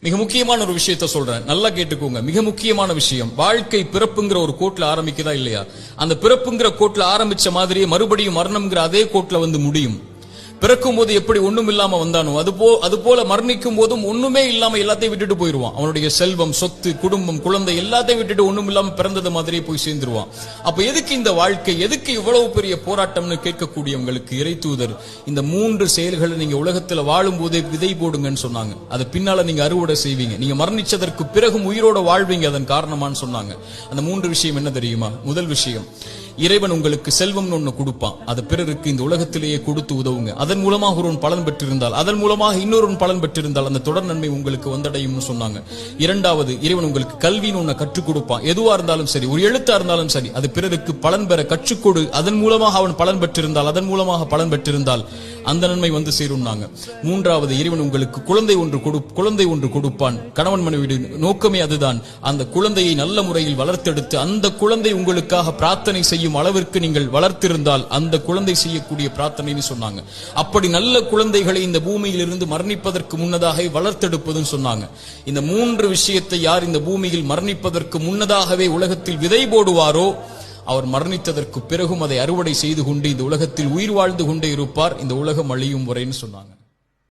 மிக முக்கியமான ஒரு விஷயத்தை சொல்றேன், நல்லா கேட்டுக்கோங்க. மிக முக்கியமான விஷயம், வாழ்க்கை பிறப்புங்கிற ஒரு கோட்ல ஆரம்பிக்குதா இல்லையா? அந்த பிறப்புங்கிற கோட்ல ஆரம்பிச்ச மாதிரியே மறுபடியும் மரணம்ங்கிற அதே கோட்ல வந்து முடியும். பிறக்கும் போது எப்படி ஒண்ணும் இல்லாம வந்தானோ அது போல மரணிக்கும் போதும் ஒண்ணுமே இல்லாம எல்லாத்தையும் விட்டுட்டு போயிருவான். அவனுடைய செல்வம், சொத்து, குடும்பம், குழந்தை எல்லாத்தையும் விட்டுட்டு ஒண்ணும் இல்லாம பிறந்தது மாதிரியே போய் சேர்ந்துருவான். அப்ப எதுக்கு இந்த வாழ்க்கை, எதுக்கு இவ்வளவு பெரிய போராட்டம்னு கேட்கக்கூடியவங்களுக்கு இறை தூதர் இந்த 3 செயல்களை நீங்க உலகத்துல வாழும் போதே விதை போடுங்கன்னு சொன்னாங்க. அது பின்னால நீங்க அறுவடை செய்வீங்க, நீங்க மரணிச்சதற்கு பிறகும் உயிரோட வாழ்வீங்க அதன் காரணமான்னு சொன்னாங்க. அந்த 3 விஷயம் என்ன தெரியுமா? முதல் விஷயம், இறைவன் உங்களுக்கு செல்வம் ஒண்ணு கொடுப்பான், அது பிறருக்கு இந்த உலகத்திலேயே கொடுத்து உதவுங்க. அதன் மூலமாக ஒருவன் பலன் பெற்றிருந்தால், அதன் மூலமாக இன்னொருவன் பலன் பெற்றிருந்தால் அந்த தொடர் நன்மை உங்களுக்கு வந்தடையும் சொன்னாங்க. இரண்டாவது, இறைவன் உங்களுக்கு கல்வின்னு ஒண்ணு கற்றுக் கொடுப்பான். எதுவா இருந்தாலும் சரி, ஒரு எழுத்தா இருந்தாலும் சரி, அது பிறருக்கு பலன் பெற கற்றுக்கொடு. அதன் மூலமாக அவன் பலன் பெற்றிருந்தால், அதன் மூலமாக பலன் பெற்றிருந்தால் அந்த நன்மை வந்து சேரும்னாங்க. மூன்றாவது, இறைவன் உங்களுக்கு குழந்தை ஒன்று கொடுப்பான். கணவன் மனைவி நோக்கமே அதுதான். அந்த குழந்தையை நல்ல முறையில் வளர்த்தெடுத்து அந்த குழந்தை உங்களுக்காக பிரார்த்தனை செய்யும் அளவிற்கு நீங்கள் வளர்த்திருந்தால் அந்த குழந்தை செய்யக்கூடிய பிரார்த்தனைன்னு சொன்னாங்க. அப்படி நல்ல குழந்தைகளை இந்த பூமியில் இருந்து மரணிப்பதற்கு முன்னதாக வளர்த்தெடுப்பதுன்னு சொன்னாங்க. இந்த 3 விஷயத்தை யார் இந்த பூமியில் மரணிப்பதற்கு முன்னதாகவே உலகத்தில் விதை போடுவாரோ அவர் மரணித்ததற்கு பிறகும் அதை அறுவடை செய்து கொண்டு இந்த உலகத்தில் உயிர் வாழ்ந்து கொண்டே இருப்பார், இந்த உலகம் அழியும் வரைன்னு சொன்னாங்க.